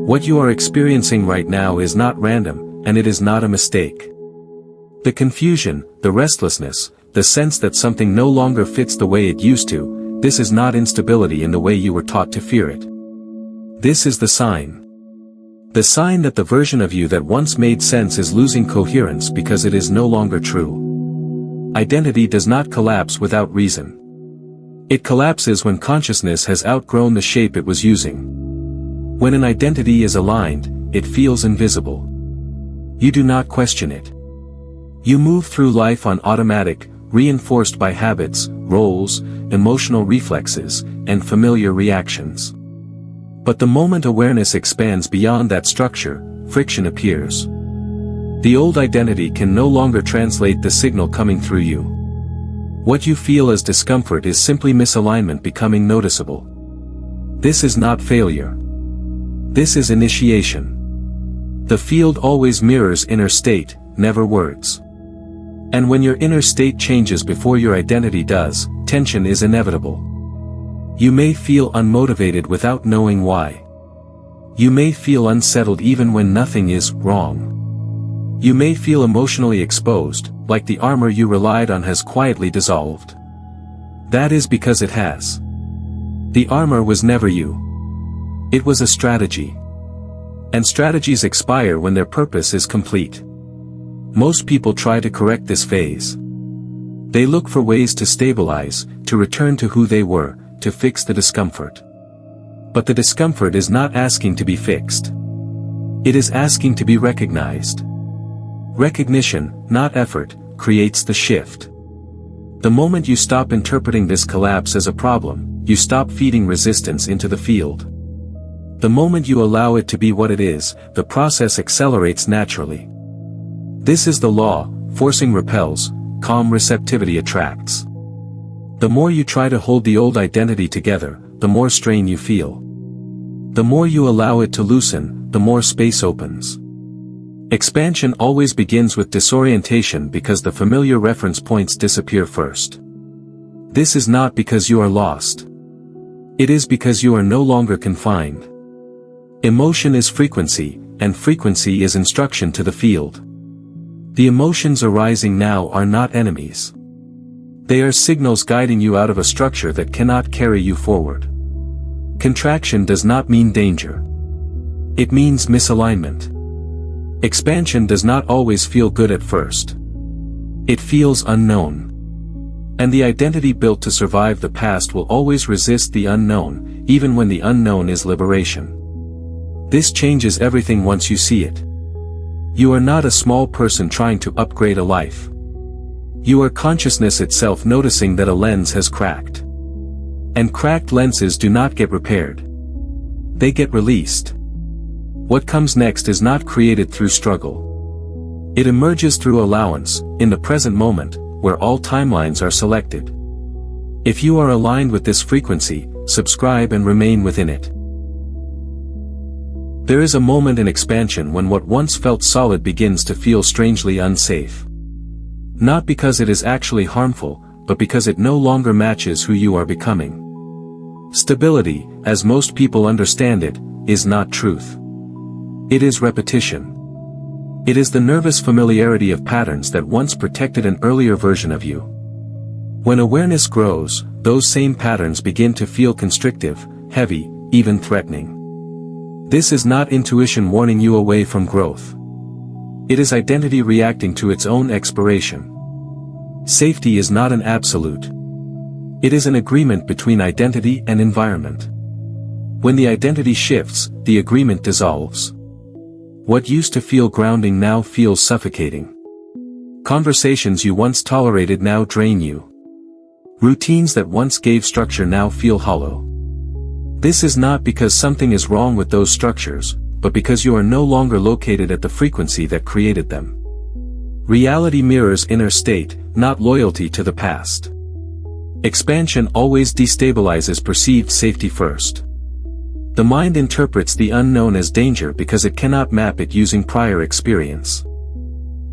What you are experiencing right now is not random, and it is not a mistake. The confusion, the restlessness, the sense that something no longer fits the way it used to, this is not instability in the way you were taught to fear it. This is the sign. The sign that the version of you that once made sense is losing coherence because it is no longer true. Identity does not collapse without reason. It collapses when consciousness has outgrown the shape it was using. When an identity is aligned, it feels invisible. You do not question it. You move through life on automatic, reinforced by habits, roles, emotional reflexes, and familiar reactions. But the moment awareness expands beyond that structure, friction appears. The old identity can no longer translate the signal coming through you. What you feel as discomfort is simply misalignment becoming noticeable. This is not failure. This is initiation. The field always mirrors inner state, never words. And when your inner state changes before your identity does, tension is inevitable. You may feel unmotivated without knowing why. You may feel unsettled even when nothing is wrong. You may feel emotionally exposed, like the armor you relied on has quietly dissolved. That is because it has. The armor was never you. It was a strategy. And strategies expire when their purpose is complete. Most people try to correct this phase. They look for ways to stabilize, to return to who they were, to fix the discomfort. But the discomfort is not asking to be fixed. It is asking to be recognized. Recognition, not effort, creates the shift. The moment you stop interpreting this collapse as a problem, you stop feeding resistance into the field. The moment you allow it to be what it is, the process accelerates naturally. This is the law: forcing repels, calm receptivity attracts. The more you try to hold the old identity together, the more strain you feel. The more you allow it to loosen, the more space opens. Expansion always begins with disorientation because the familiar reference points disappear first. This is not because you are lost. It is because you are no longer confined. Emotion is frequency, and frequency is instruction to the field. The emotions arising now are not enemies. They are signals guiding you out of a structure that cannot carry you forward. Contraction does not mean danger. It means misalignment. Expansion does not always feel good at first. It feels unknown. And the identity built to survive the past will always resist the unknown, even when the unknown is liberation. This changes everything once you see it. You are not a small person trying to upgrade a life. You are consciousness itself noticing that a lens has cracked. And cracked lenses do not get repaired. They get released. What comes next is not created through struggle. It emerges through allowance, in the present moment, where all timelines are selected. If you are aligned with this frequency, subscribe and remain within it. There is a moment in expansion when what once felt solid begins to feel strangely unsafe. Not because it is actually harmful, but because it no longer matches who you are becoming. Stability, as most people understand it, is not truth. It is repetition. It is the nervous familiarity of patterns that once protected an earlier version of you. When awareness grows, those same patterns begin to feel constrictive, heavy, even threatening. This is not intuition warning you away from growth. It is identity reacting to its own expiration. Safety is not an absolute. It is an agreement between identity and environment. When the identity shifts, the agreement dissolves. What used to feel grounding now feels suffocating. Conversations you once tolerated now drain you. Routines that once gave structure now feel hollow. This is not because something is wrong with those structures, but because you are no longer located at the frequency that created them. Reality mirrors inner state, not loyalty to the past. Expansion always destabilizes perceived safety first. The mind interprets the unknown as danger because it cannot map it using prior experience.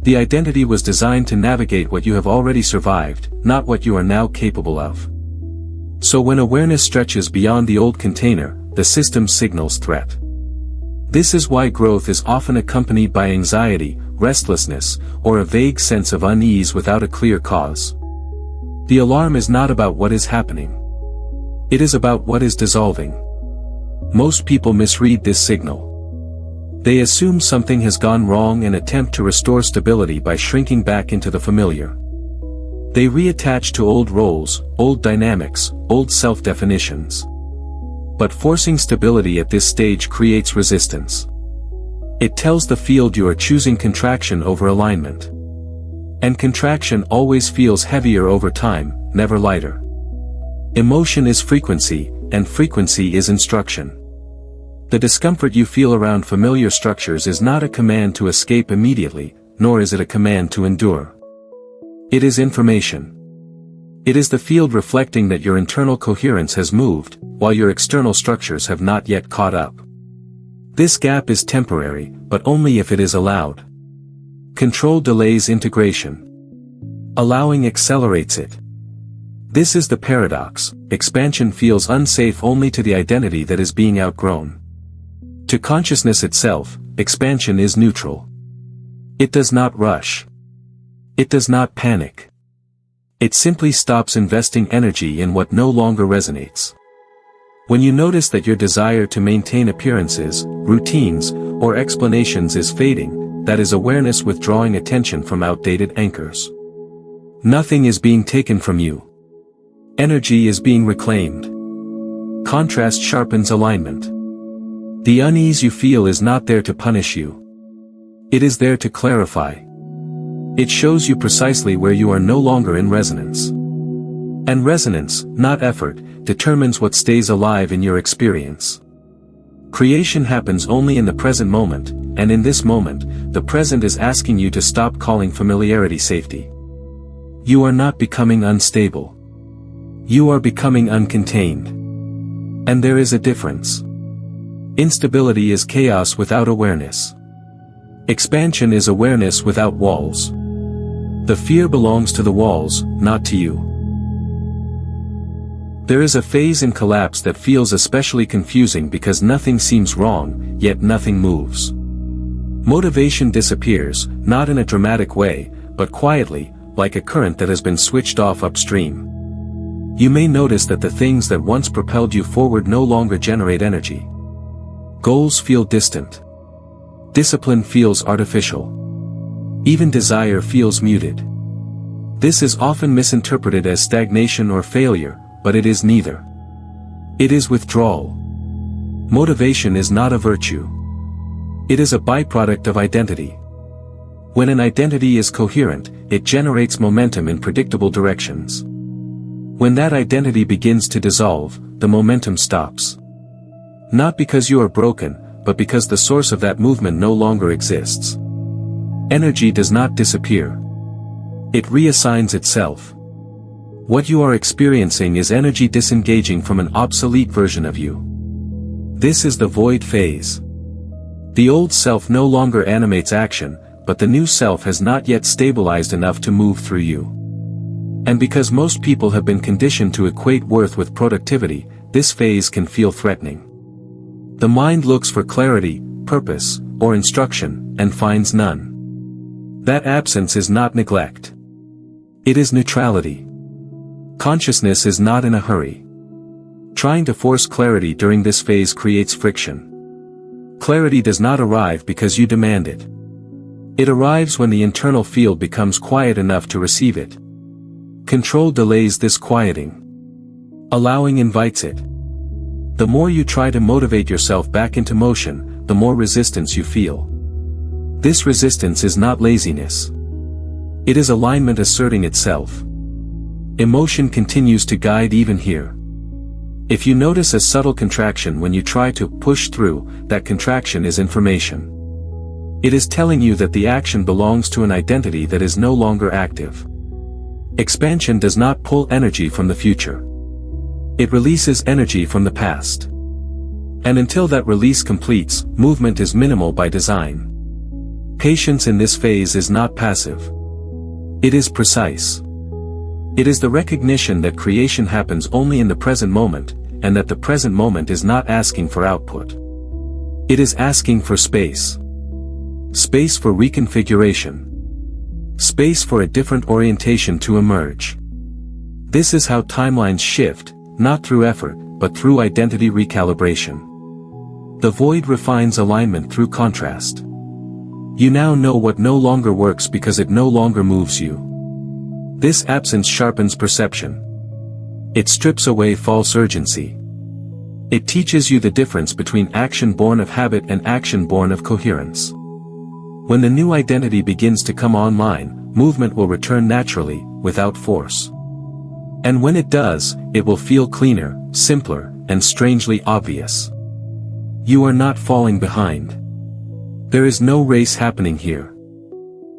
The identity was designed to navigate what you have already survived, not what you are now capable of. So when awareness stretches beyond the old container, the system signals threat. This is why growth is often accompanied by anxiety, restlessness, or a vague sense of unease without a clear cause. The alarm is not about what is happening. It is about what is dissolving. Most people misread this signal. They assume something has gone wrong and attempt to restore stability by shrinking back into the familiar. They reattach to old roles, old dynamics, old self-definitions. But forcing stability at this stage creates resistance. It tells the field you are choosing contraction over alignment. And contraction always feels heavier over time, never lighter. Emotion is frequency, and frequency is instruction. The discomfort you feel around familiar structures is not a command to escape immediately, nor is it a command to endure. It is information. It is the field reflecting that your internal coherence has moved, while your external structures have not yet caught up. This gap is temporary, but only if it is allowed. Control delays integration. Allowing accelerates it. This is the paradox: expansion feels unsafe only to the identity that is being outgrown. To consciousness itself, expansion is neutral. It does not rush. It does not panic. It simply stops investing energy in what no longer resonates. When you notice that your desire to maintain appearances, routines, or explanations is fading, that is awareness withdrawing attention from outdated anchors. Nothing is being taken from you. Energy is being reclaimed. Contrast sharpens alignment. The unease you feel is not there to punish you. It is there to clarify. It shows you precisely where you are no longer in resonance. And resonance, not effort, determines what stays alive in your experience. Creation happens only in the present moment, and in this moment, the present is asking you to stop calling familiarity safety. You are not becoming unstable. You are becoming uncontained. And there is a difference. Instability is chaos without awareness. Expansion is awareness without walls. The fear belongs to the walls, not to you. There is a phase in collapse that feels especially confusing because nothing seems wrong, yet nothing moves. Motivation disappears, not in a dramatic way, but quietly, like a current that has been switched off upstream. You may notice that the things that once propelled you forward no longer generate energy. Goals feel distant. Discipline feels artificial. Even desire feels muted. This is often misinterpreted as stagnation or failure, but it is neither. It is withdrawal. Motivation is not a virtue. It is a byproduct of identity. When an identity is coherent, it generates momentum in predictable directions. When that identity begins to dissolve, the momentum stops. Not because you are broken, but because the source of that movement no longer exists. Energy does not disappear. It reassigns itself. What you are experiencing is energy disengaging from an obsolete version of you. This is the void phase. The old self no longer animates action, but the new self has not yet stabilized enough to move through you. And because most people have been conditioned to equate worth with productivity, this phase can feel threatening. The mind looks for clarity, purpose, or instruction, and finds none. That absence is not neglect. It is neutrality. Consciousness is not in a hurry. Trying to force clarity during this phase creates friction. Clarity does not arrive because you demand it. It arrives when the internal field becomes quiet enough to receive it. Control delays this quieting. Allowing invites it. The more you try to motivate yourself back into motion, the more resistance you feel. This resistance is not laziness. It is alignment asserting itself. Emotion continues to guide even here. If you notice a subtle contraction when you try to push through, that contraction is information. It is telling you that the action belongs to an identity that is no longer active. Expansion does not pull energy from the future. It releases energy from the past. And until that release completes, movement is minimal by design. Patience in this phase is not passive. It is precise. It is the recognition that creation happens only in the present moment, and that the present moment is not asking for output. It is asking for space. Space for reconfiguration. Space for a different orientation to emerge. This is how timelines shift, not through effort, but through identity recalibration. The void refines alignment through contrast. You now know what no longer works because it no longer moves you. This absence sharpens perception. It strips away false urgency. It teaches you the difference between action born of habit and action born of coherence. When the new identity begins to come online, movement will return naturally, without force. And when it does, it will feel cleaner, simpler, and strangely obvious. You are not falling behind. There is no race happening here.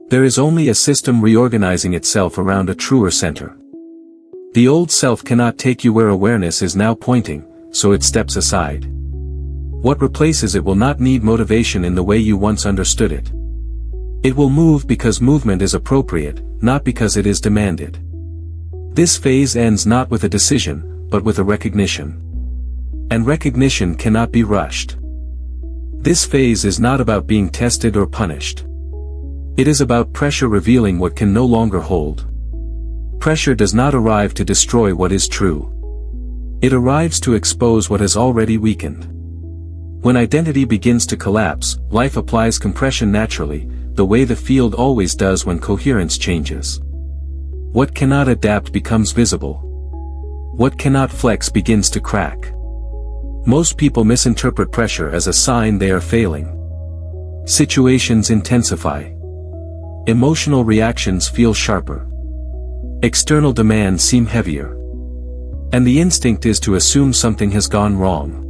There is only a system reorganizing itself around a truer center. The old self cannot take you where awareness is now pointing, so it steps aside. What replaces it will not need motivation in the way you once understood it. It will move because movement is appropriate, not because it is demanded. This phase ends not with a decision, but with a recognition. And recognition cannot be rushed. This phase is not about being tested or punished. It is about pressure revealing what can no longer hold. Pressure does not arrive to destroy what is true. It arrives to expose what has already weakened. When identity begins to collapse, life applies compression naturally, the way the field always does when coherence changes. What cannot adapt becomes visible. What cannot flex begins to crack. Most people misinterpret pressure as a sign they are failing. Situations intensify. Emotional reactions feel sharper. External demands seem heavier. And the instinct is to assume something has gone wrong.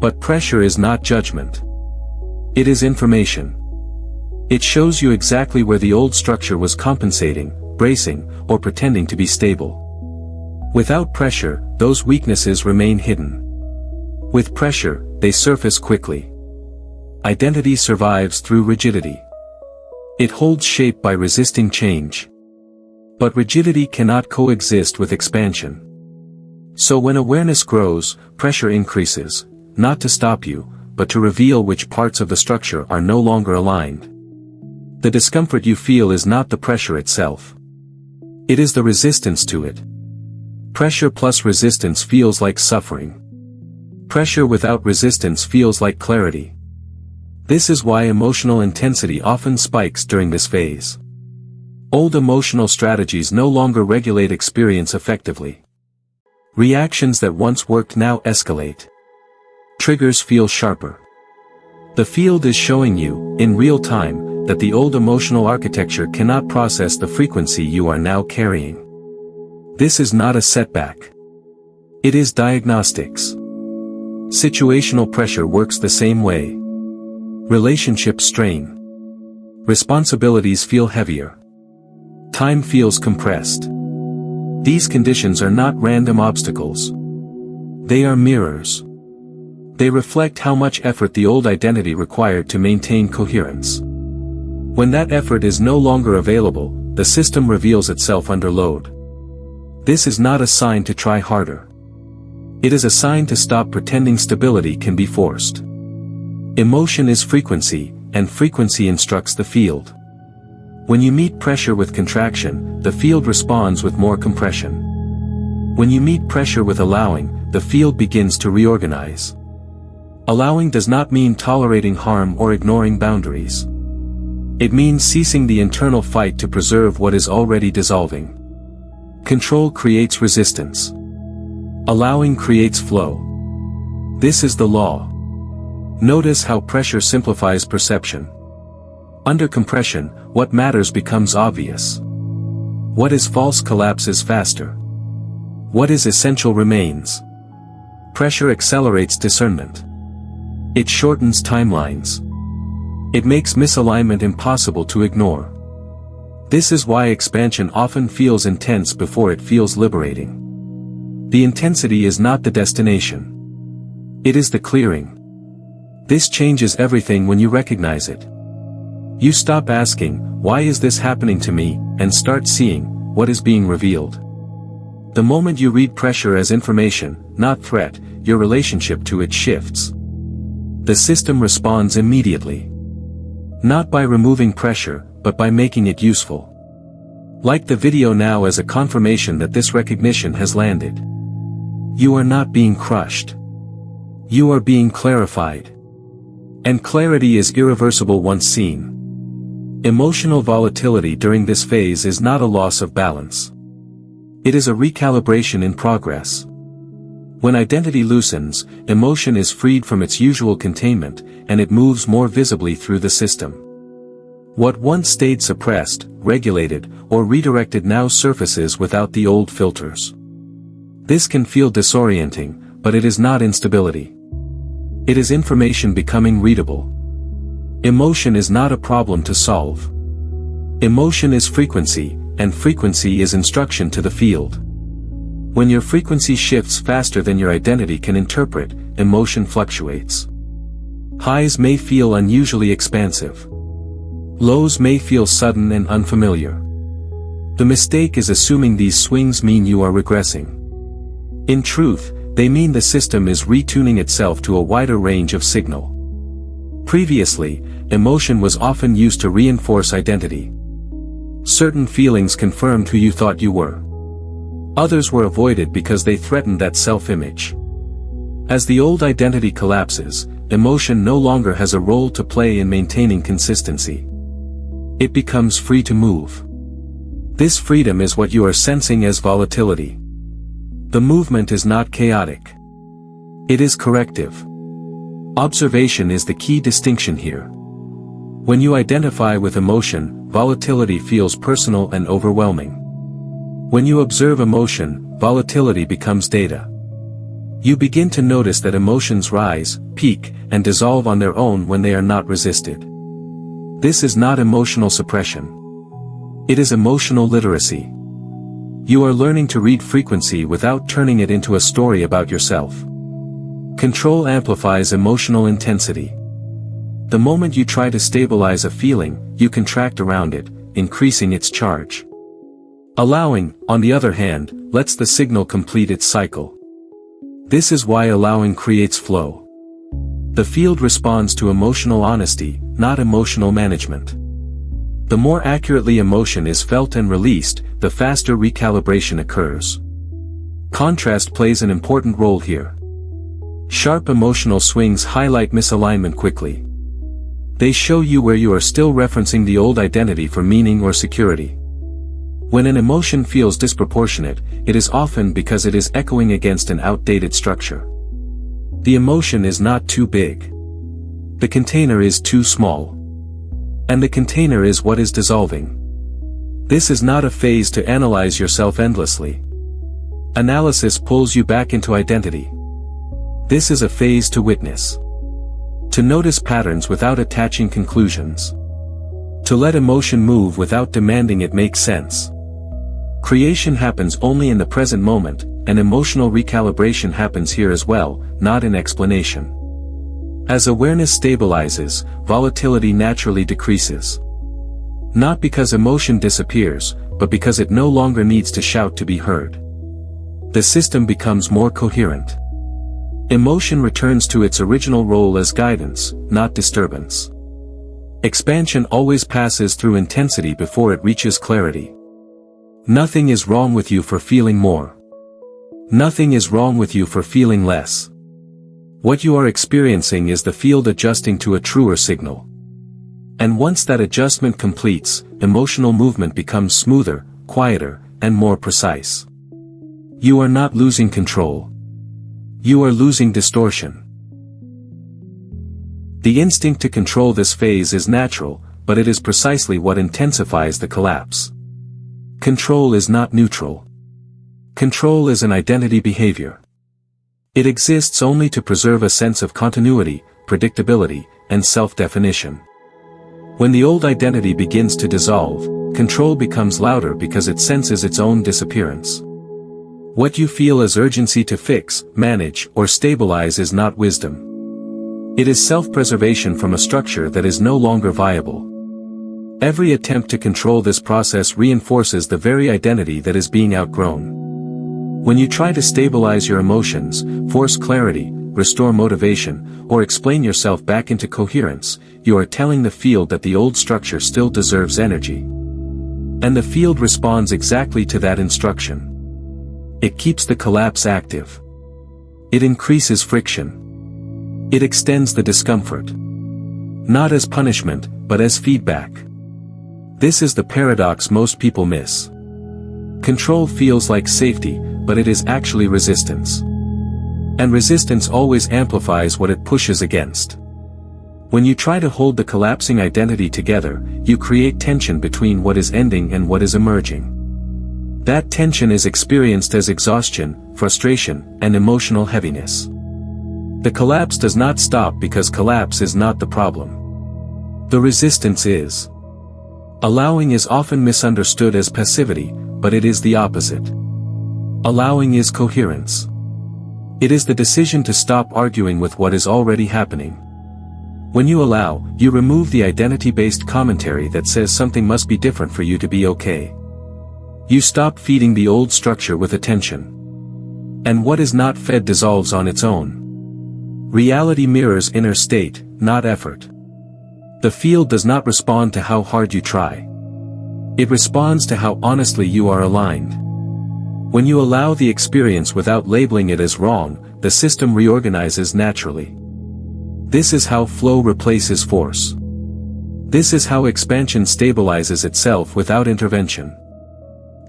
But pressure is not judgment. It is information. It shows you exactly where the old structure was compensating, bracing, or pretending to be stable. Without pressure, those weaknesses remain hidden. With pressure, they surface quickly. Identity survives through rigidity. It holds shape by resisting change. But rigidity cannot coexist with expansion. So when awareness grows, pressure increases, not to stop you, but to reveal which parts of the structure are no longer aligned. The discomfort you feel is not the pressure itself. It is the resistance to it. Pressure plus resistance feels like suffering. Pressure without resistance feels like clarity. This is why emotional intensity often spikes during this phase. Old emotional strategies no longer regulate experience effectively. Reactions that once worked now escalate. Triggers feel sharper. The field is showing you, in real time, that the old emotional architecture cannot process the frequency you are now carrying. This is not a setback. It is diagnostics. Situational pressure works the same way. Relationships strain. Responsibilities feel heavier. Time feels compressed. These conditions are not random obstacles. They are mirrors. They reflect how much effort the old identity required to maintain coherence. When that effort is no longer available, the system reveals itself under load. This is not a sign to try harder. It is a sign to stop pretending stability can be forced. Emotion is frequency, and frequency instructs the field. When you meet pressure with contraction, the field responds with more compression. When you meet pressure with allowing, the field begins to reorganize. Allowing does not mean tolerating harm or ignoring boundaries. It means ceasing the internal fight to preserve what is already dissolving. Control creates resistance. Allowing creates flow. This is the law. Notice how pressure simplifies perception. Under compression, what matters becomes obvious. What is false collapses faster. What is essential remains. Pressure accelerates discernment. It shortens timelines. It makes misalignment impossible to ignore. This is why expansion often feels intense before it feels liberating. The intensity is not the destination. It is the clearing. This changes everything when you recognize it. You stop asking, "Why is this happening to me?" and start seeing what is being revealed. The moment you read pressure as information, not threat, your relationship to it shifts. The system responds immediately. Not by removing pressure, but by making it useful. Like the video now as a confirmation that this recognition has landed. You are not being crushed. You are being clarified. And clarity is irreversible once seen. Emotional volatility during this phase is not a loss of balance. It is a recalibration in progress. When identity loosens, emotion is freed from its usual containment, and it moves more visibly through the system. What once stayed suppressed, regulated, or redirected now surfaces without the old filters. This can feel disorienting, but it is not instability. It is information becoming readable. Emotion is not a problem to solve. Emotion is frequency, and frequency is instruction to the field. When your frequency shifts faster than your identity can interpret, emotion fluctuates. Highs may feel unusually expansive. Lows may feel sudden and unfamiliar. The mistake is assuming these swings mean you are regressing. In truth, they mean the system is retuning itself to a wider range of signal. Previously, emotion was often used to reinforce identity. Certain feelings confirmed who you thought you were. Others were avoided because they threatened that self-image. As the old identity collapses, emotion no longer has a role to play in maintaining consistency. It becomes free to move. This freedom is what you are sensing as volatility. The movement is not chaotic. It is corrective. Observation is the key distinction here. When you identify with emotion, volatility feels personal and overwhelming. When you observe emotion, volatility becomes data. You begin to notice that emotions rise, peak, and dissolve on their own when they are not resisted. This is not emotional suppression. It is emotional literacy. You are learning to read frequency without turning it into a story about yourself. Control amplifies emotional intensity. The moment you try to stabilize a feeling, you contract around it, increasing its charge. Allowing, on the other hand, lets the signal complete its cycle. This is why allowing creates flow. The field responds to emotional honesty, not emotional management. The more accurately emotion is felt and released, the faster recalibration occurs. Contrast plays an important role here. Sharp emotional swings highlight misalignment quickly. They show you where you are still referencing the old identity for meaning or security. When an emotion feels disproportionate, it is often because it is echoing against an outdated structure. The emotion is not too big. The container is too small. And the container is what is dissolving. This is not a phase to analyze yourself endlessly. Analysis pulls you back into identity. This is a phase to witness. To notice patterns without attaching conclusions. To let emotion move without demanding it make sense. Creation happens only in the present moment, and emotional recalibration happens here as well, not in explanation. As awareness stabilizes, volatility naturally decreases. Not because emotion disappears, but because it no longer needs to shout to be heard. The system becomes more coherent. Emotion returns to its original role as guidance, not disturbance. Expansion always passes through intensity before it reaches clarity. Nothing is wrong with you for feeling more. Nothing is wrong with you for feeling less. What you are experiencing is the field adjusting to a truer signal. And once that adjustment completes, emotional movement becomes smoother, quieter, and more precise. You are not losing control. You are losing distortion. The instinct to control this phase is natural, but it is precisely what intensifies the collapse. Control is not neutral. Control is an identity behavior. It exists only to preserve a sense of continuity, predictability, and self-definition. When the old identity begins to dissolve, control becomes louder because it senses its own disappearance. What you feel as urgency to fix, manage, or stabilize is not wisdom. It is self-preservation from a structure that is no longer viable. Every attempt to control this process reinforces the very identity that is being outgrown. When you try to stabilize your emotions, force clarity, restore motivation, or explain yourself back into coherence, you are telling the field that the old structure still deserves energy. And the field responds exactly to that instruction. It keeps the collapse active. It increases friction. It extends the discomfort. Not as punishment, but as feedback. This is the paradox most people miss. Control feels like safety, but it is actually resistance. And resistance always amplifies what it pushes against. When you try to hold the collapsing identity together, you create tension between what is ending and what is emerging. That tension is experienced as exhaustion, frustration, and emotional heaviness. The collapse does not stop because collapse is not the problem. The resistance is. Allowing is often misunderstood as passivity, but it is the opposite. Allowing is coherence. It is the decision to stop arguing with what is already happening. When you allow, you remove the identity-based commentary that says something must be different for you to be okay. You stop feeding the old structure with attention. And what is not fed dissolves on its own. Reality mirrors inner state, not effort. The field does not respond to how hard you try. It responds to how honestly you are aligned. When you allow the experience without labeling it as wrong, the system reorganizes naturally. This is how flow replaces force. This is how expansion stabilizes itself without intervention.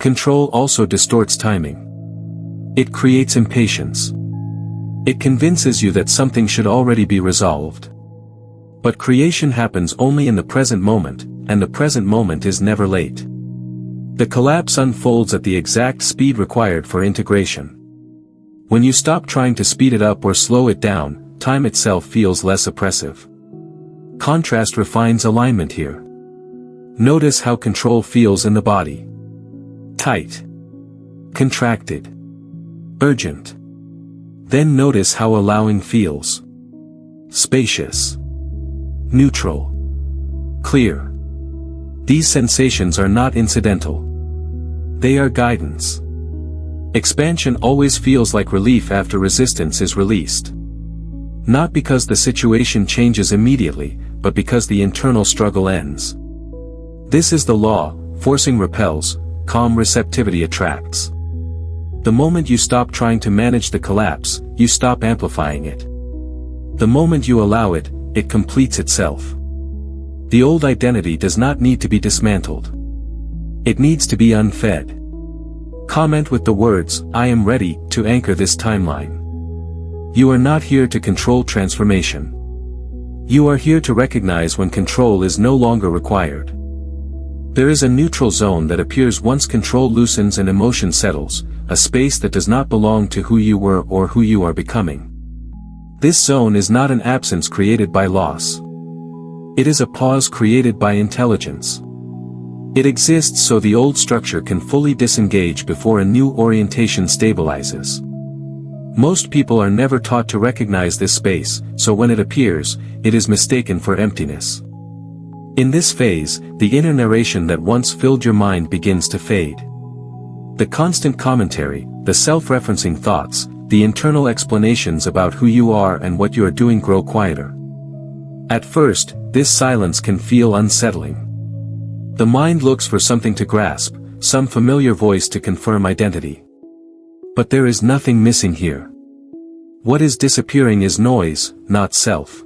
Control also distorts timing. It creates impatience. It convinces you that something should already be resolved. But creation happens only in the present moment, and the present moment is never late. The collapse unfolds at the exact speed required for integration. When you stop trying to speed it up or slow it down, time itself feels less oppressive. Contrast refines alignment here. Notice how control feels in the body. Tight. Contracted. Urgent. Then notice how allowing feels. Spacious. Neutral. Clear. These sensations are not incidental. They are guidance. Expansion always feels like relief after resistance is released. Not because the situation changes immediately, but because the internal struggle ends. This is the law: forcing repels, calm receptivity attracts. The moment you stop trying to manage the collapse, you stop amplifying it. The moment you allow it, it completes itself. The old identity does not need to be dismantled. It needs to be unfed. Comment with the words, "I am ready," to anchor this timeline. You are not here to control transformation. You are here to recognize when control is no longer required. There is a neutral zone that appears once control loosens and emotion settles, a space that does not belong to who you were or who you are becoming. This zone is not an absence created by loss. It is a pause created by intelligence. It exists so the old structure can fully disengage before a new orientation stabilizes. Most people are never taught to recognize this space, so when it appears, it is mistaken for emptiness. In this phase, the inner narration that once filled your mind begins to fade. The constant commentary, the self-referencing thoughts, the internal explanations about who you are and what you are doing grow quieter. At first, this silence can feel unsettling. The mind looks for something to grasp, some familiar voice to confirm identity. But there is nothing missing here. What is disappearing is noise, not self.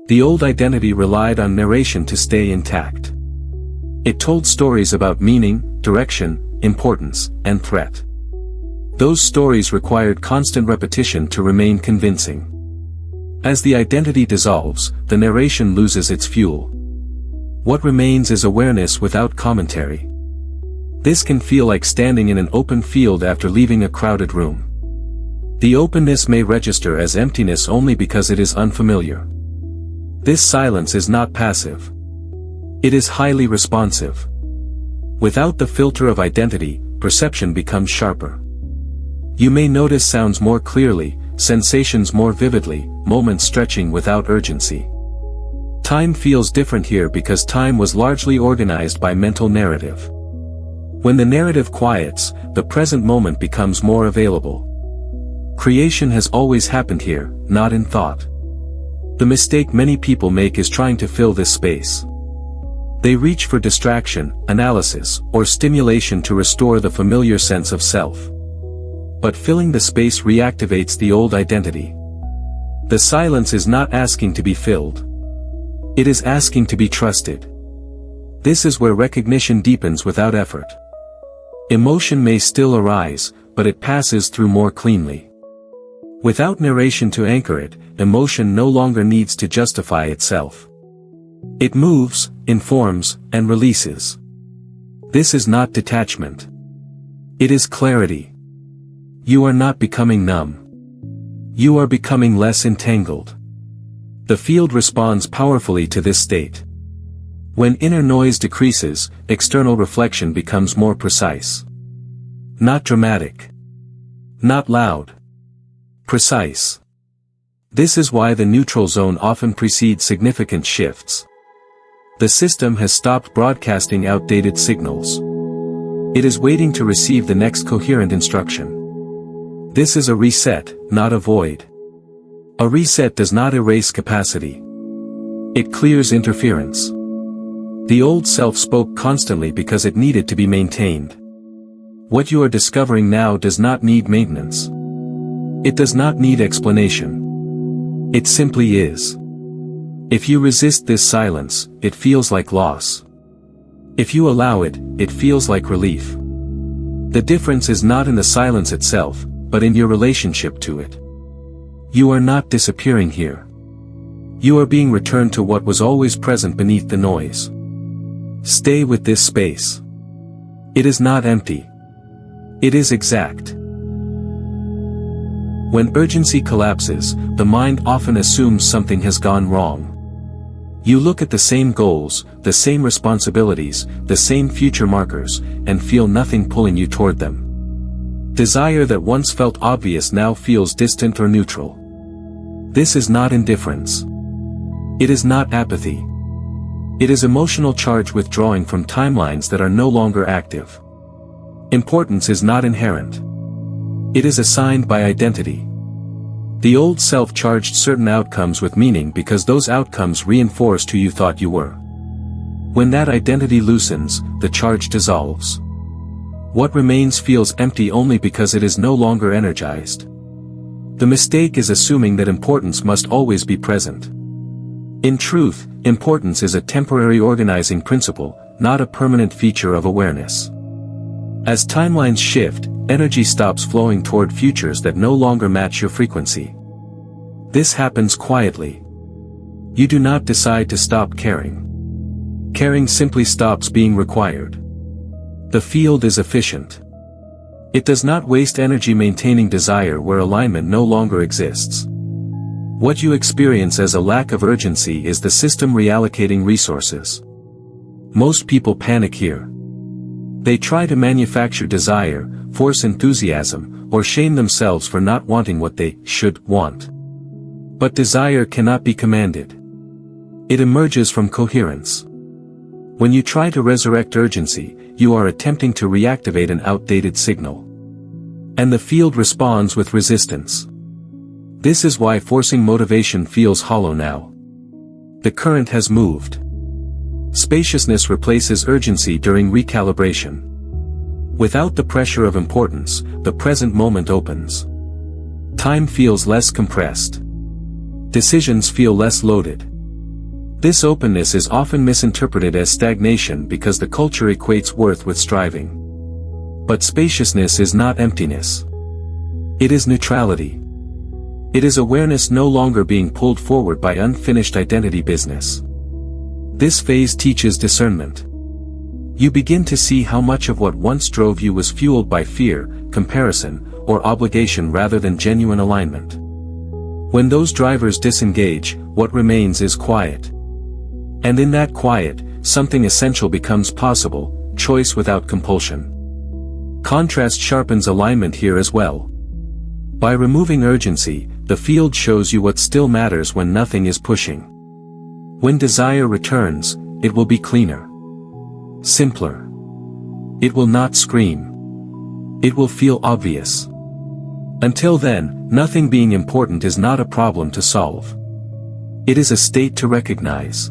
The old identity relied on narration to stay intact. It told stories about meaning, direction, importance, and threat. Those stories required constant repetition to remain convincing. As the identity dissolves, the narration loses its fuel. What remains is awareness without commentary. This can feel like standing in an open field after leaving a crowded room. The openness may register as emptiness only because it is unfamiliar. This silence is not passive. It is highly responsive. Without the filter of identity, perception becomes sharper. You may notice sounds more clearly, sensations more vividly, moments stretching without urgency. Time feels different here because time was largely organized by mental narrative. When the narrative quiets, the present moment becomes more available. Creation has always happened here, not in thought. The mistake many people make is trying to fill this space. They reach for distraction, analysis, or stimulation to restore the familiar sense of self. But filling the space reactivates the old identity. The silence is not asking to be filled. It is asking to be trusted. This is where recognition deepens without effort. Emotion may still arise, but it passes through more cleanly. Without narration to anchor it, emotion no longer needs to justify itself. It moves, informs, and releases. This is not detachment. It is clarity. You are not becoming numb. You are becoming less entangled. The field responds powerfully to this state. When inner noise decreases, external reflection becomes more precise. Not dramatic. Not loud. Precise. This is why the neutral zone often precedes significant shifts. The system has stopped broadcasting outdated signals. It is waiting to receive the next coherent instruction. This is a reset, not a void. A reset does not erase capacity. It clears interference. The old self spoke constantly because it needed to be maintained. What you are discovering now does not need maintenance. It does not need explanation. It simply is. If you resist this silence, it feels like loss. If you allow it, it feels like relief. The difference is not in the silence itself, but in your relationship to it. You are not disappearing here. You are being returned to what was always present beneath the noise. Stay with this space. It is not empty. It is exact. When urgency collapses, the mind often assumes something has gone wrong. You look at the same goals, the same responsibilities, the same future markers, and feel nothing pulling you toward them. Desire that once felt obvious now feels distant or neutral. This is not indifference. It is not apathy. It is emotional charge withdrawing from timelines that are no longer active. Importance is not inherent. It is assigned by identity. The old self charged certain outcomes with meaning because those outcomes reinforced who you thought you were. When that identity loosens, the charge dissolves. What remains feels empty only because it is no longer energized. The mistake is assuming that importance must always be present. In truth, importance is a temporary organizing principle, not a permanent feature of awareness. As timelines shift, energy stops flowing toward futures that no longer match your frequency. This happens quietly. You do not decide to stop caring. Caring simply stops being required. The field is efficient. It does not waste energy maintaining desire where alignment no longer exists. What you experience as a lack of urgency is the system reallocating resources. Most people panic here. They try to manufacture desire, force enthusiasm, or shame themselves for not wanting what they should want. But desire cannot be commanded. It emerges from coherence. When you try to resurrect urgency, you are attempting to reactivate an outdated signal. And the field responds with resistance. This is why forcing motivation feels hollow now. The current has moved. Spaciousness replaces urgency during recalibration. Without the pressure of importance, the present moment opens. Time feels less compressed. Decisions feel less loaded. This openness is often misinterpreted as stagnation because the culture equates worth with striving. But spaciousness is not emptiness. It is neutrality. It is awareness no longer being pulled forward by unfinished identity business. This phase teaches discernment. You begin to see how much of what once drove you was fueled by fear, comparison, or obligation rather than genuine alignment. When those drivers disengage, what remains is quiet. And in that quiet, something essential becomes possible, choice without compulsion. Contrast sharpens alignment here as well. By removing urgency, the field shows you what still matters when nothing is pushing. When desire returns, it will be cleaner. Simpler. It will not scream. It will feel obvious. Until then, nothing being important is not a problem to solve. It is a state to recognize.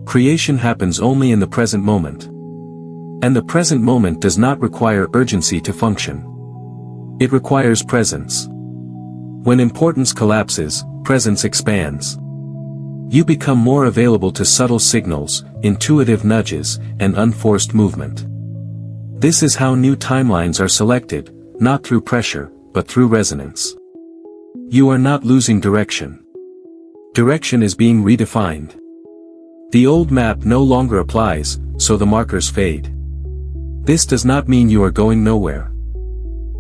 Creation happens only in the present moment. And the present moment does not require urgency to function. It requires presence. When importance collapses, presence expands. You become more available to subtle signals, intuitive nudges, and unforced movement. This is how new timelines are selected, not through pressure, but through resonance. You are not losing direction. Direction is being redefined. The old map no longer applies, so the markers fade. This does not mean you are going nowhere.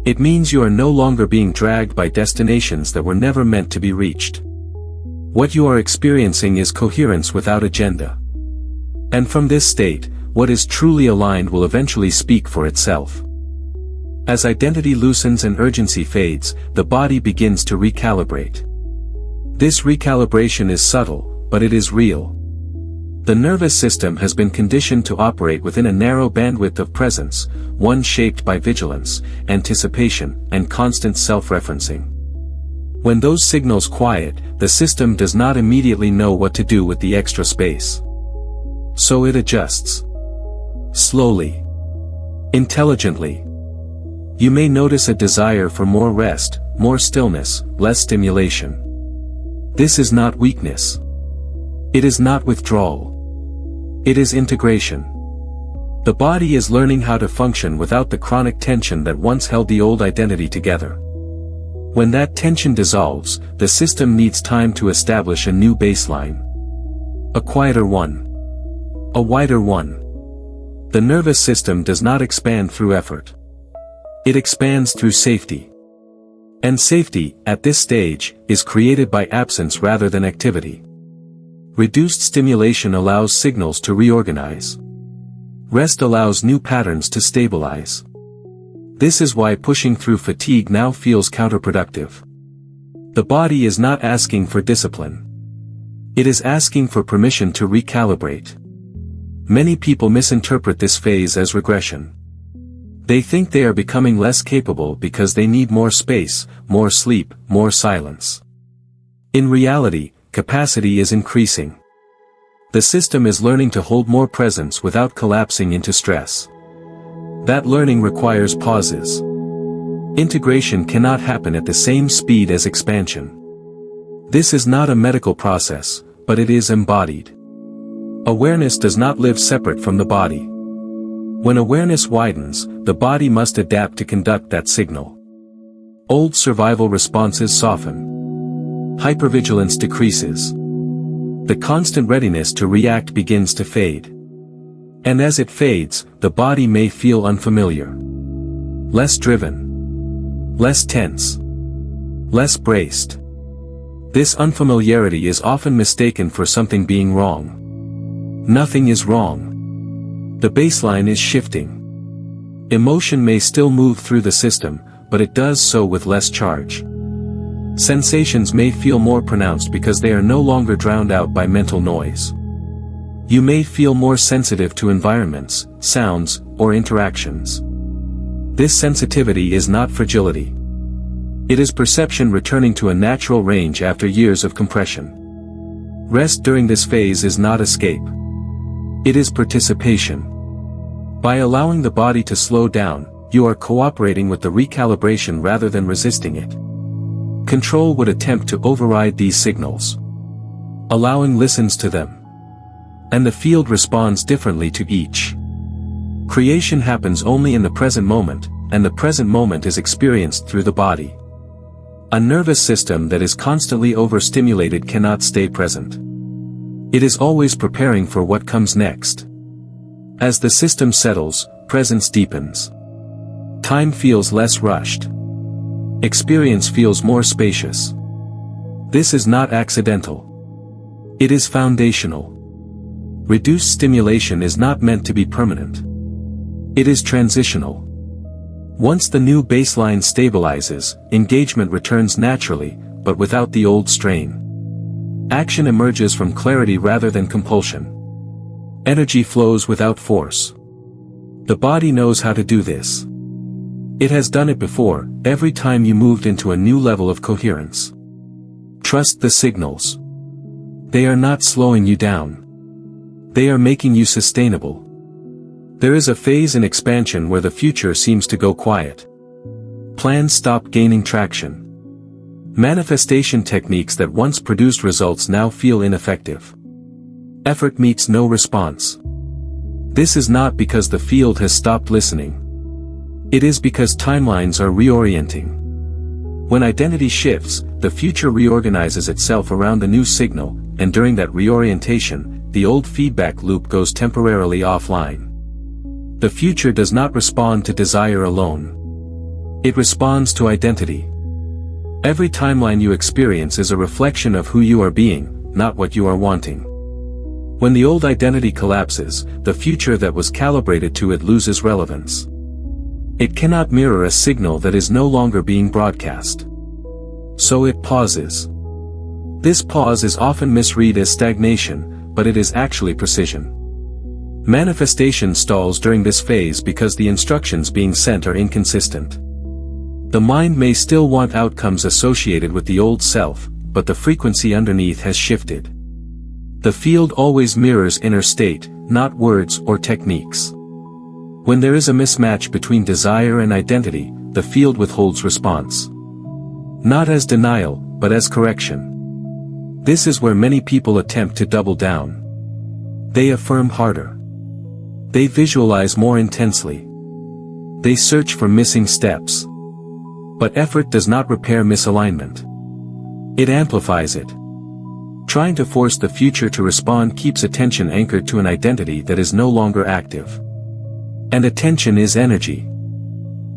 It means you are no longer being dragged by destinations that were never meant to be reached. What you are experiencing is coherence without agenda. And from this state, what is truly aligned will eventually speak for itself. As identity loosens and urgency fades, the body begins to recalibrate. This recalibration is subtle, but it is real. The nervous system has been conditioned to operate within a narrow bandwidth of presence, one shaped by vigilance, anticipation, and constant self-referencing. When those signals quiet, the system does not immediately know what to do with the extra space. So it adjusts. Slowly. Intelligently. You may notice a desire for more rest, more stillness, less stimulation. This is not weakness. It is not withdrawal. It is integration. The body is learning how to function without the chronic tension that once held the old identity together. When that tension dissolves, the system needs time to establish a new baseline. A quieter one. A wider one. The nervous system does not expand through effort. It expands through safety. And safety, at this stage, is created by absence rather than activity. Reduced stimulation allows signals to reorganize. Rest allows new patterns to stabilize. This is why pushing through fatigue now feels counterproductive. The body is not asking for discipline. It is asking for permission to recalibrate. Many people misinterpret this phase as regression. They think they are becoming less capable because they need more space, more sleep, more silence. In reality, capacity is increasing. The system is learning to hold more presence without collapsing into stress. That learning requires pauses. Integration cannot happen at the same speed as expansion. This is not a medical process, but it is embodied. Awareness does not live separate from the body. When awareness widens, the body must adapt to conduct that signal. Old survival responses soften. Hypervigilance decreases. The constant readiness to react begins to fade. And as it fades, the body may feel unfamiliar. Less driven. Less tense. Less braced. This unfamiliarity is often mistaken for something being wrong. Nothing is wrong. The baseline is shifting. Emotion may still move through the system, but it does so with less charge. Sensations may feel more pronounced because they are no longer drowned out by mental noise. You may feel more sensitive to environments, sounds, or interactions. This sensitivity is not fragility. It is perception returning to a natural range after years of compression. Rest during this phase is not escape. It is participation. By allowing the body to slow down, you are cooperating with the recalibration rather than resisting it. Control would attempt to override these signals. Allowing listens to them. And the field responds differently to each. Creation happens only in the present moment, and the present moment is experienced through the body. A nervous system that is constantly overstimulated cannot stay present. It is always preparing for what comes next. As the system settles, presence deepens. Time feels less rushed. Experience feels more spacious. This is not accidental. It is foundational. Reduced stimulation is not meant to be permanent. It is transitional. Once the new baseline stabilizes, engagement returns naturally, but without the old strain. Action emerges from clarity rather than compulsion. Energy flows without force. The body knows how to do this. It has done it before, every time you moved into a new level of coherence. Trust the signals. They are not slowing you down. They are making you sustainable. There is a phase in expansion where the future seems to go quiet. Plans stop gaining traction. Manifestation techniques that once produced results now feel ineffective. Effort meets no response. This is not because the field has stopped listening. It is because timelines are reorienting. When identity shifts, the future reorganizes itself around the new signal, and during that reorientation, the old feedback loop goes temporarily offline. The future does not respond to desire alone. It responds to identity. Every timeline you experience is a reflection of who you are being, not what you are wanting. When the old identity collapses, the future that was calibrated to it loses relevance. It cannot mirror a signal that is no longer being broadcast. So it pauses. This pause is often misread as stagnation, but it is actually precision. Manifestation stalls during this phase because the instructions being sent are inconsistent. The mind may still want outcomes associated with the old self, but the frequency underneath has shifted. The field always mirrors inner state, not words or techniques. When there is a mismatch between desire and identity, the field withholds response. Not as denial, but as correction. This is where many people attempt to double down. They affirm harder. They visualize more intensely. They search for missing steps. But effort does not repair misalignment. It amplifies it. Trying to force the future to respond keeps attention anchored to an identity that is no longer active. And attention is energy.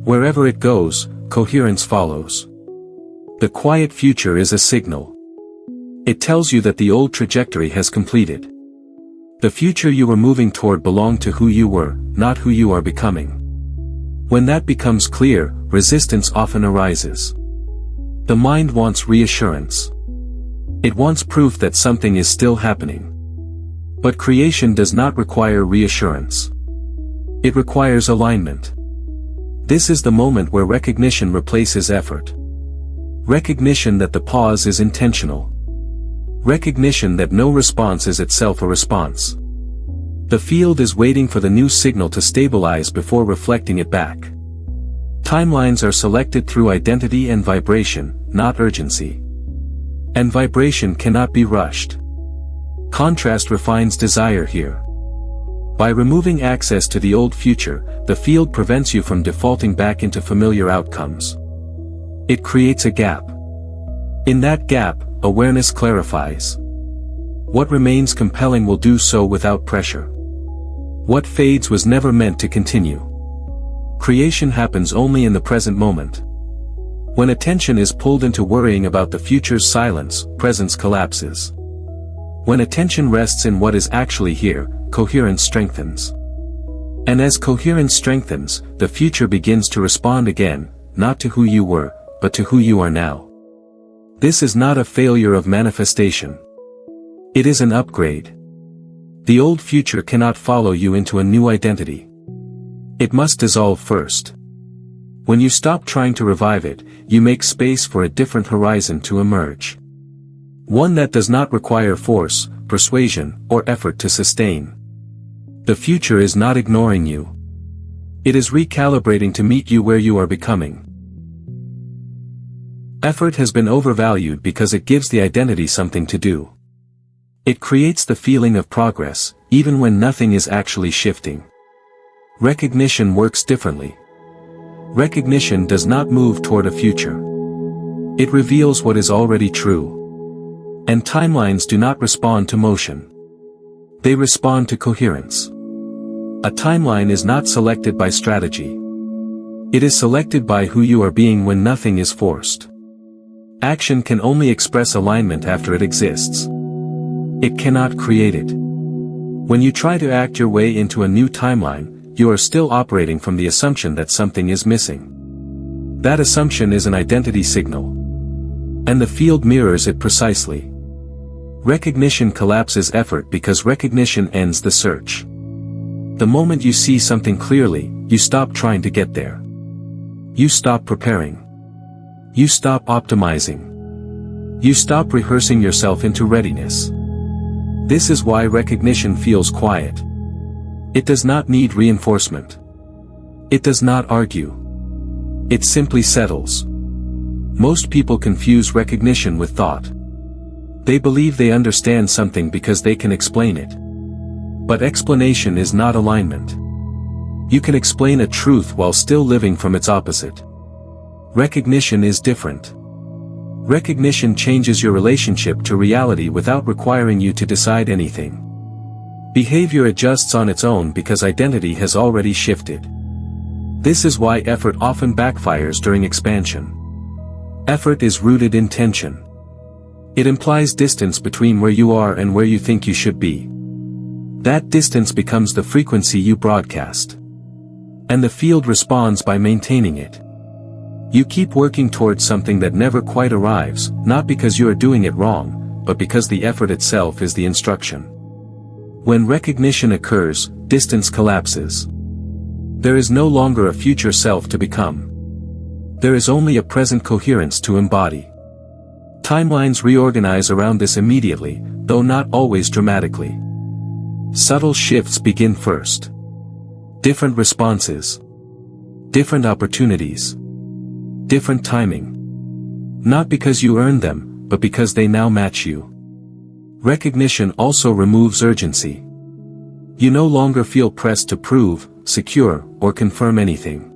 Wherever it goes, coherence follows. The quiet future is a signal. It tells you that the old trajectory has completed. The future you were moving toward belonged to who you were, not who you are becoming. When that becomes clear, resistance often arises. The mind wants reassurance. It wants proof that something is still happening. But creation does not require reassurance. It requires alignment. This is the moment where recognition replaces effort. Recognition that the pause is intentional. Recognition that no response is itself a response. The field is waiting for the new signal to stabilize before reflecting it back. Timelines are selected through identity and vibration, not urgency. And vibration cannot be rushed. Contrast refines desire here. By removing access to the old future, the field prevents you from defaulting back into familiar outcomes. It creates a gap. In that gap, awareness clarifies. What remains compelling will do so without pressure. What fades was never meant to continue. Creation happens only in the present moment. When attention is pulled into worrying about the future's silence, presence collapses. When attention rests in what is actually here, coherence strengthens. And as coherence strengthens, the future begins to respond again, not to who you were, but to who you are now. This is not a failure of manifestation. It is an upgrade. The old future cannot follow you into a new identity. It must dissolve first. When you stop trying to revive it, you make space for a different horizon to emerge. One that does not require force, persuasion, or effort to sustain. The future is not ignoring you. It is recalibrating to meet you where you are becoming. Effort has been overvalued because it gives the identity something to do. It creates the feeling of progress, even when nothing is actually shifting. Recognition works differently. Recognition does not move toward a future. It reveals what is already true. And timelines do not respond to motion. They respond to coherence. A timeline is not selected by strategy. It is selected by who you are being when nothing is forced. Action can only express alignment after it exists. It cannot create it. When you try to act your way into a new timeline, you are still operating from the assumption that something is missing. That assumption is an identity signal. And the field mirrors it precisely. Recognition collapses effort because recognition ends the search. The moment you see something clearly, you stop trying to get there. You stop preparing. You stop optimizing. You stop rehearsing yourself into readiness. This is why recognition feels quiet. It does not need reinforcement. It does not argue. It simply settles. Most people confuse recognition with thought. They believe they understand something because they can explain it. But explanation is not alignment. You can explain a truth while still living from its opposite. Recognition is different. Recognition changes your relationship to reality without requiring you to decide anything. Behavior adjusts on its own because identity has already shifted. This is why effort often backfires during expansion. Effort is rooted in tension. It implies distance between where you are and where you think you should be. That distance becomes the frequency you broadcast. And the field responds by maintaining it. You keep working towards something that never quite arrives, not because you are doing it wrong, but because the effort itself is the instruction. When recognition occurs, distance collapses. There is no longer a future self to become. There is only a present coherence to embody. Timelines reorganize around this immediately, though not always dramatically. Subtle shifts begin first. Different responses. Different opportunities. Different timing. Not because you earned them, but because they now match you. Recognition also removes urgency. You no longer feel pressed to prove, secure, or confirm anything.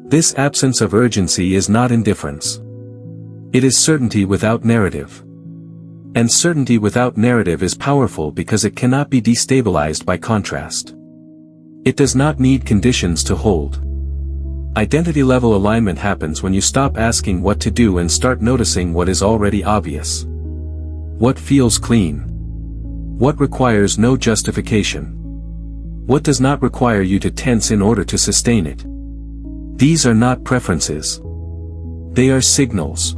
This absence of urgency is not indifference. It is certainty without narrative. And certainty without narrative is powerful because it cannot be destabilized by contrast. It does not need conditions to hold. Identity-level alignment happens when you stop asking what to do and start noticing what is already obvious. What feels clean? What requires no justification? What does not require you to tense in order to sustain it? These are not preferences. They are signals.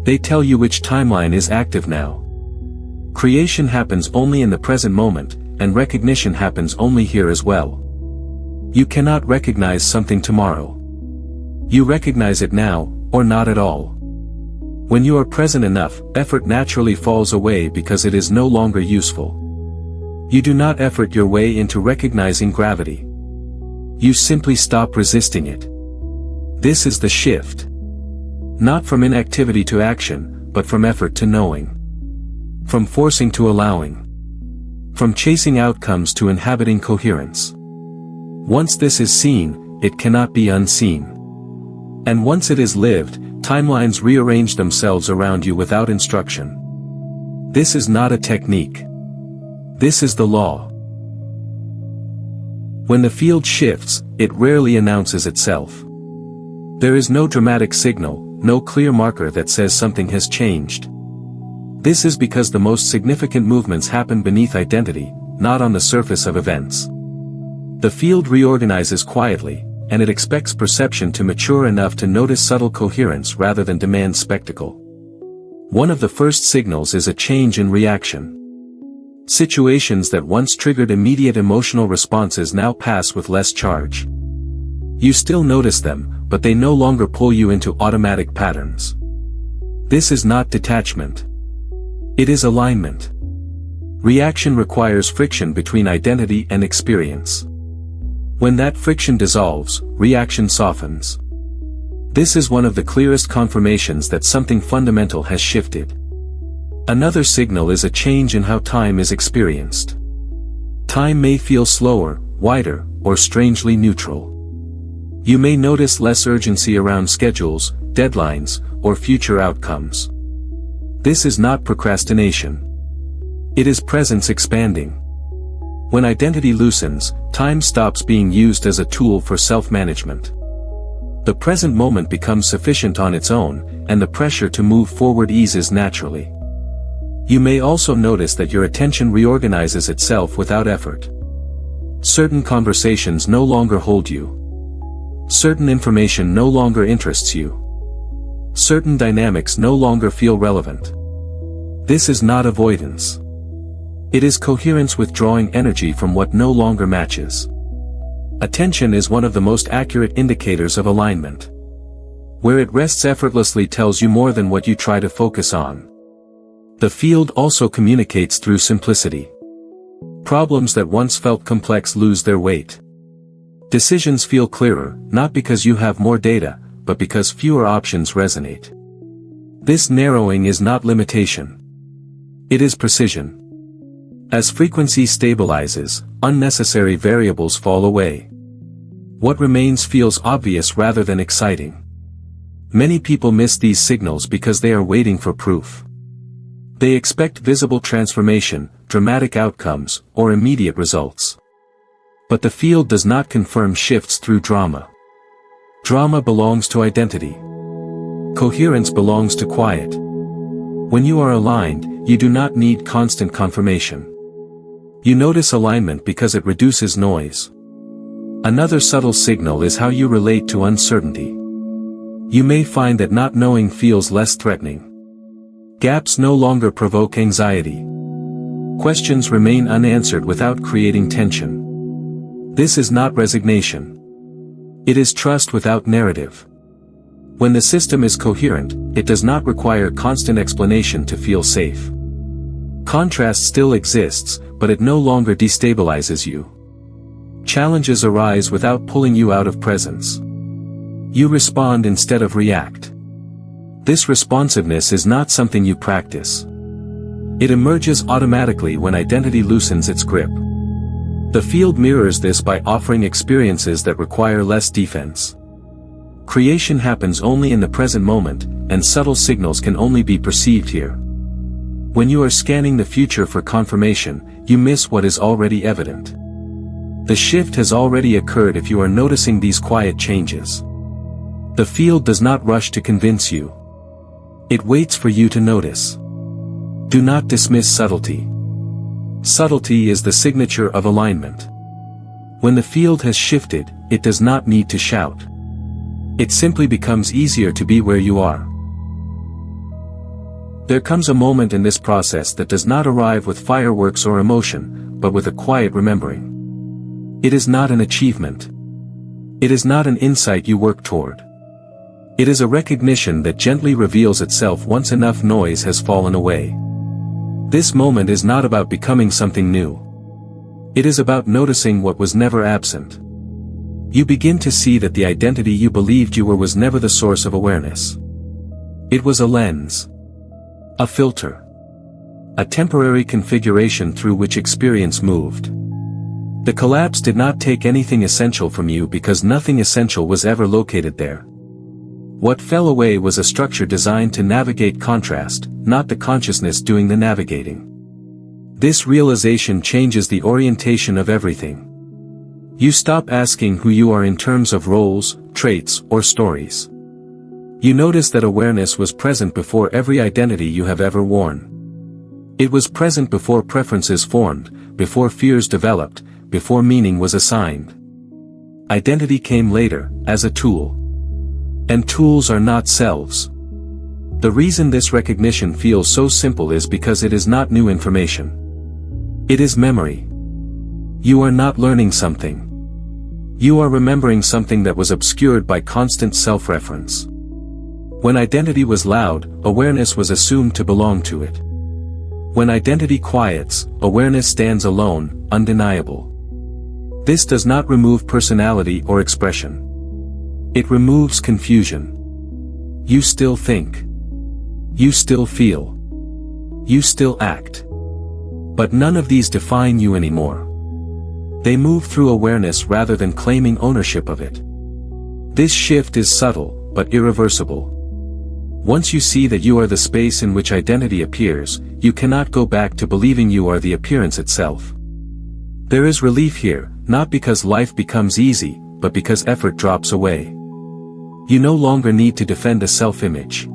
They tell you which timeline is active now. Creation happens only in the present moment, and recognition happens only here as well. You cannot recognize something tomorrow. You recognize it now, or not at all. When you are present enough, effort naturally falls away because it is no longer useful. You do not effort your way into recognizing gravity. You simply stop resisting it. This is the shift. Not from inactivity to action, but from effort to knowing. From forcing to allowing. From chasing outcomes to inhabiting coherence. Once this is seen, it cannot be unseen. And once it is lived, timelines rearrange themselves around you without instruction. This is not a technique. This is the law. When the field shifts, it rarely announces itself. There is no dramatic signal, no clear marker that says something has changed. This is because the most significant movements happen beneath identity, not on the surface of events. The field reorganizes quietly, and it expects perception to mature enough to notice subtle coherence rather than demand spectacle. One of the first signals is a change in reaction. Situations that once triggered immediate emotional responses now pass with less charge. You still notice them, but they no longer pull you into automatic patterns. This is not detachment. It is alignment. Reaction requires friction between identity and experience. When that friction dissolves, reaction softens. This is one of the clearest confirmations that something fundamental has shifted. Another signal is a change in how time is experienced. Time may feel slower, wider, or strangely neutral. You may notice less urgency around schedules, deadlines, or future outcomes. This is not procrastination. It is presence expanding. When identity loosens, time stops being used as a tool for self-management. The present moment becomes sufficient on its own, and the pressure to move forward eases naturally. You may also notice that your attention reorganizes itself without effort. Certain conversations no longer hold you. Certain information no longer interests you. Certain dynamics no longer feel relevant. This is not avoidance. It is coherence withdrawing energy from what no longer matches. Attention is one of the most accurate indicators of alignment. Where it rests effortlessly tells you more than what you try to focus on. The field also communicates through simplicity. Problems that once felt complex lose their weight. Decisions feel clearer, not because you have more data, but because fewer options resonate. This narrowing is not limitation. It is precision. As frequency stabilizes, unnecessary variables fall away. What remains feels obvious rather than exciting. Many people miss these signals because they are waiting for proof. They expect visible transformation, dramatic outcomes, or immediate results. But the field does not confirm shifts through drama. Drama belongs to identity. Coherence belongs to quiet. When you are aligned, you do not need constant confirmation. You notice alignment because it reduces noise. Another subtle signal is how you relate to uncertainty. You may find that not knowing feels less threatening. Gaps no longer provoke anxiety. Questions remain unanswered without creating tension. This is not resignation. It is trust without narrative. When the system is coherent, it does not require constant explanation to feel safe. Contrast still exists, but it no longer destabilizes you. Challenges arise without pulling you out of presence. You respond instead of react. This responsiveness is not something you practice. It emerges automatically when identity loosens its grip. The field mirrors this by offering experiences that require less defense. Creation happens only in the present moment, and subtle signals can only be perceived here. When you are scanning the future for confirmation, you miss what is already evident. The shift has already occurred if you are noticing these quiet changes. The field does not rush to convince you. It waits for you to notice. Do not dismiss subtlety. Subtlety is the signature of alignment. When the field has shifted, it does not need to shout. It simply becomes easier to be where you are. There comes a moment in this process that does not arrive with fireworks or emotion, but with a quiet remembering. It is not an achievement. It is not an insight you work toward. It is a recognition that gently reveals itself once enough noise has fallen away. This moment is not about becoming something new. It is about noticing what was never absent. You begin to see that the identity you believed you were was never the source of awareness. It was a lens. A filter. A temporary configuration through which experience moved. The collapse did not take anything essential from you because nothing essential was ever located there. What fell away was a structure designed to navigate contrast, not the consciousness doing the navigating. This realization changes the orientation of everything. You stop asking who you are in terms of roles, traits, or stories. You notice that awareness was present before every identity you have ever worn. It was present before preferences formed, before fears developed, before meaning was assigned. Identity came later, as a tool. And tools are not selves. The reason this recognition feels so simple is because it is not new information. It is memory. You are not learning something. You are remembering something that was obscured by constant self-reference. When identity was loud, awareness was assumed to belong to it. When identity quiets, awareness stands alone, undeniable. This does not remove personality or expression. It removes confusion. You still think. You still feel. You still act. But none of these define you anymore. They move through awareness rather than claiming ownership of it. This shift is subtle, but irreversible. Once you see that you are the space in which identity appears, you cannot go back to believing you are the appearance itself. There is relief here, not because life becomes easy, but because effort drops away. You no longer need to defend a self-image.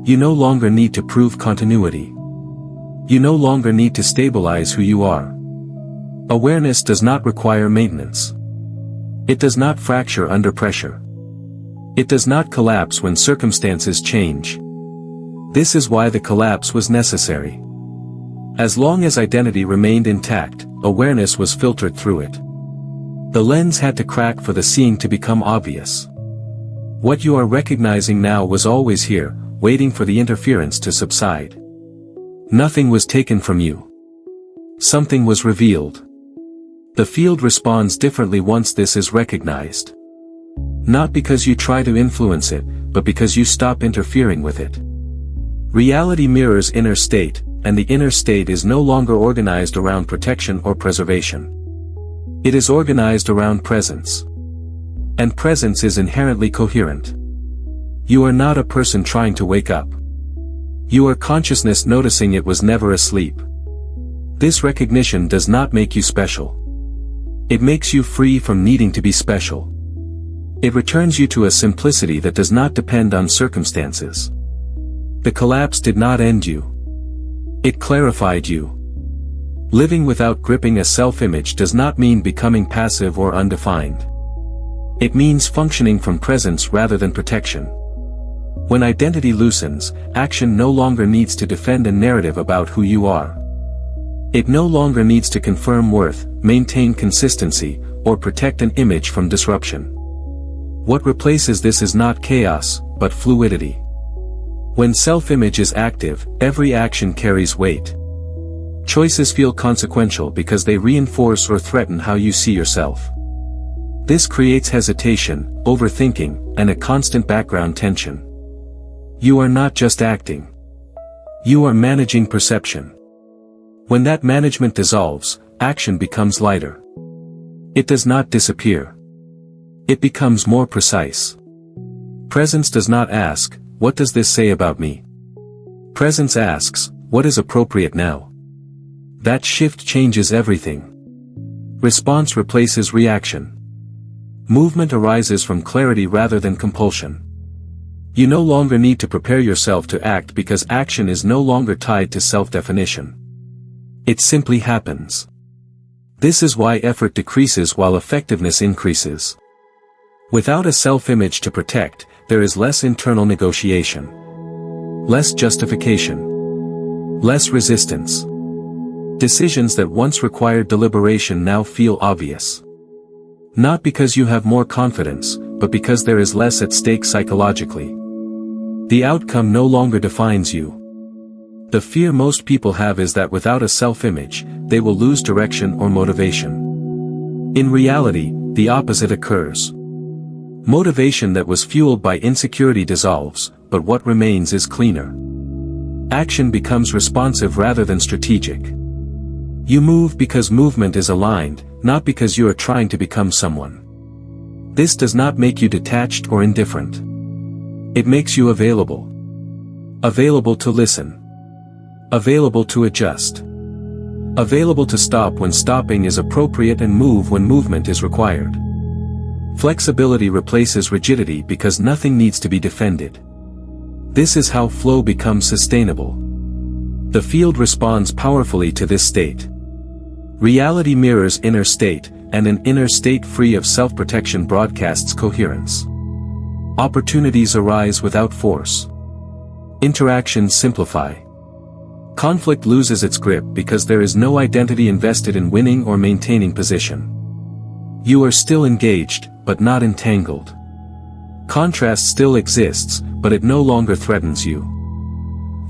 You no longer need to prove continuity. You no longer need to stabilize who you are. Awareness does not require maintenance. It does not fracture under pressure. It does not collapse when circumstances change. This is why the collapse was necessary. As long as identity remained intact, awareness was filtered through it. The lens had to crack for the seeing to become obvious. What you are recognizing now was always here, waiting for the interference to subside. Nothing was taken from you. Something was revealed. The field responds differently once this is recognized. Not because you try to influence it, but because you stop interfering with it. Reality mirrors inner state, and the inner state is no longer organized around protection or preservation. It is organized around presence. And presence is inherently coherent. You are not a person trying to wake up. You are consciousness noticing it was never asleep. This recognition does not make you special. It makes you free from needing to be special. It returns you to a simplicity that does not depend on circumstances. The collapse did not end you. It clarified you. Living without gripping a self-image does not mean becoming passive or undefined. It means functioning from presence rather than protection. When identity loosens, action no longer needs to defend a narrative about who you are. It no longer needs to confirm worth, maintain consistency, or protect an image from disruption. What replaces this is not chaos, but fluidity. When self-image is active, every action carries weight. Choices feel consequential because they reinforce or threaten how you see yourself. This creates hesitation, overthinking, and a constant background tension. You are not just acting. You are managing perception. When that management dissolves, action becomes lighter. It does not disappear. It becomes more precise. Presence does not ask, "What does this say about me?" Presence asks, "What is appropriate now?" That shift changes everything. Response replaces reaction. Movement arises from clarity rather than compulsion. You no longer need to prepare yourself to act because action is no longer tied to self-definition. It simply happens. This is why effort decreases while effectiveness increases. Without a self-image to protect, there is less internal negotiation. Less justification. Less resistance. Decisions that once required deliberation now feel obvious. Not because you have more confidence, but because there is less at stake psychologically. The outcome no longer defines you. The fear most people have is that without a self-image, they will lose direction or motivation. In reality, the opposite occurs. Motivation that was fueled by insecurity dissolves, but what remains is cleaner. Action becomes responsive rather than strategic. You move because movement is aligned, not because you are trying to become someone. This does not make you detached or indifferent. It makes you available. Available to listen. Available to adjust. Available to stop when stopping is appropriate and move when movement is required. Flexibility replaces rigidity because nothing needs to be defended. This is how flow becomes sustainable. The field responds powerfully to this state. Reality mirrors inner state, and an inner state free of self-protection broadcasts coherence. Opportunities arise without force. Interactions simplify. Conflict loses its grip because there is no identity invested in winning or maintaining position. You are still engaged, but not entangled. Contrast still exists, but it no longer threatens you.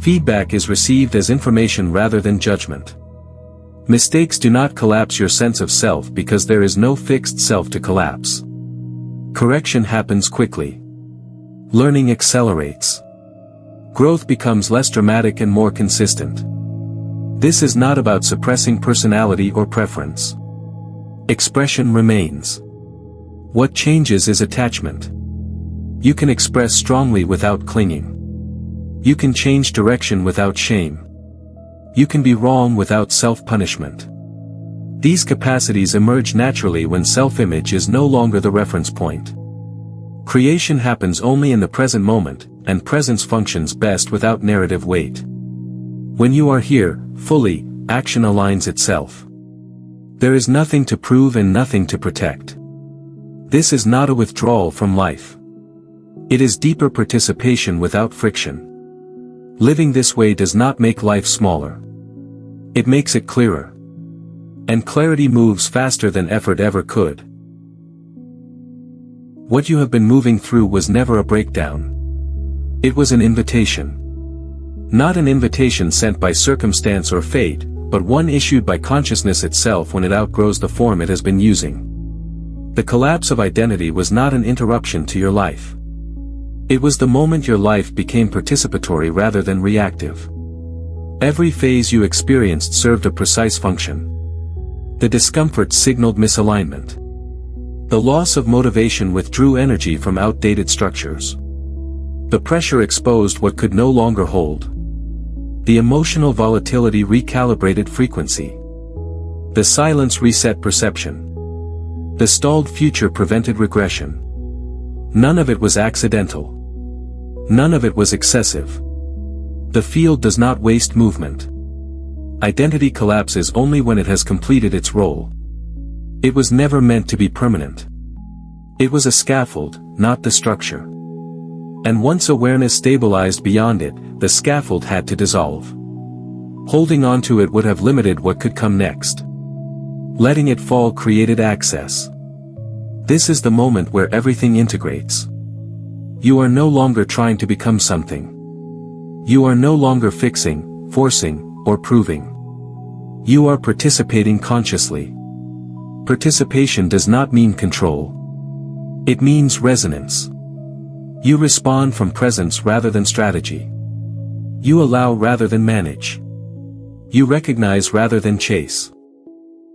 Feedback is received as information rather than judgment. Mistakes do not collapse your sense of self because there is no fixed self to collapse. Correction happens quickly. Learning accelerates. Growth becomes less dramatic and more consistent. This is not about suppressing personality or preference. Expression remains. What changes is attachment. You can express strongly without clinging. You can change direction without shame. You can be wrong without self-punishment. These capacities emerge naturally when self-image is no longer the reference point. Creation happens only in the present moment, and presence functions best without narrative weight. When you are here, fully, action aligns itself. There is nothing to prove and nothing to protect. This is not a withdrawal from life. It is deeper participation without friction. Living this way does not make life smaller. It makes it clearer. And clarity moves faster than effort ever could. What you have been moving through was never a breakdown. It was an invitation. Not an invitation sent by circumstance or fate, but one issued by consciousness itself when it outgrows the form it has been using. The collapse of identity was not an interruption to your life. It was the moment your life became participatory rather than reactive. Every phase you experienced served a precise function. The discomfort signaled misalignment. The loss of motivation withdrew energy from outdated structures. The pressure exposed what could no longer hold. The emotional volatility recalibrated frequency. The silence reset perception. The stalled future prevented regression. None of it was accidental. None of it was excessive. The field does not waste movement. Identity collapses only when it has completed its role. It was never meant to be permanent. It was a scaffold, not the structure. And once awareness stabilized beyond it, the scaffold had to dissolve. Holding on to it would have limited what could come next. Letting it fall created access. This is the moment where everything integrates. You are no longer trying to become something. You are no longer fixing, forcing, or proving. You are participating consciously. Participation does not mean control. It means resonance. You respond from presence rather than strategy. You allow rather than manage. You recognize rather than chase.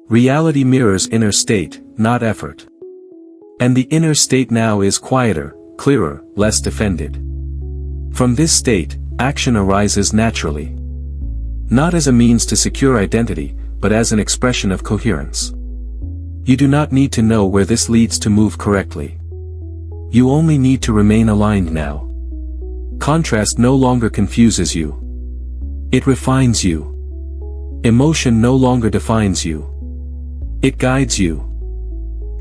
Reality mirrors inner state, not effort. And the inner state now is quieter, clearer, less defended. From this state, action arises naturally. Not as a means to secure identity, but as an expression of coherence. You do not need to know where this leads to move correctly. You only need to remain aligned now. Contrast no longer confuses you. It refines you. Emotion no longer defines you. It guides you.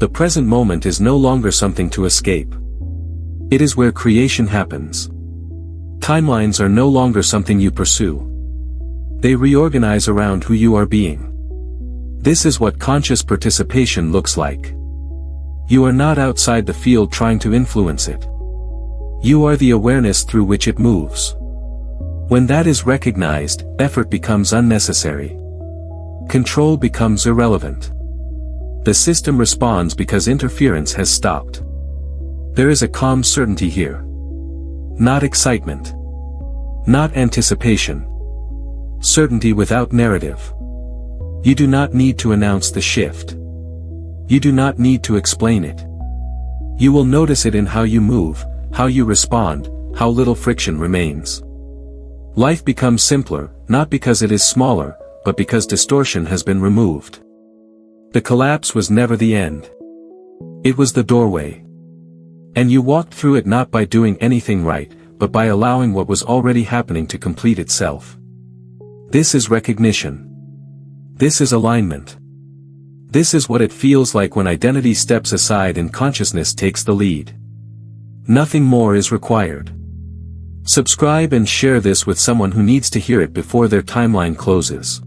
The present moment is no longer something to escape. It is where creation happens. Timelines are no longer something you pursue. They reorganize around who you are being. This is what conscious participation looks like. You are not outside the field trying to influence it. You are the awareness through which it moves. When that is recognized, effort becomes unnecessary. Control becomes irrelevant. The system responds because interference has stopped. There is a calm certainty here. Not excitement. Not anticipation. Certainty without narrative. You do not need to announce the shift. You do not need to explain it. You will notice it in how you move, how you respond, how little friction remains. Life becomes simpler, not because it is smaller, but because distortion has been removed. The collapse was never the end. It was the doorway. And you walked through it not by doing anything right, but by allowing what was already happening to complete itself. This is recognition. This is alignment. This is what it feels like when identity steps aside and consciousness takes the lead. Nothing more is required. Subscribe and share this with someone who needs to hear it before their timeline closes.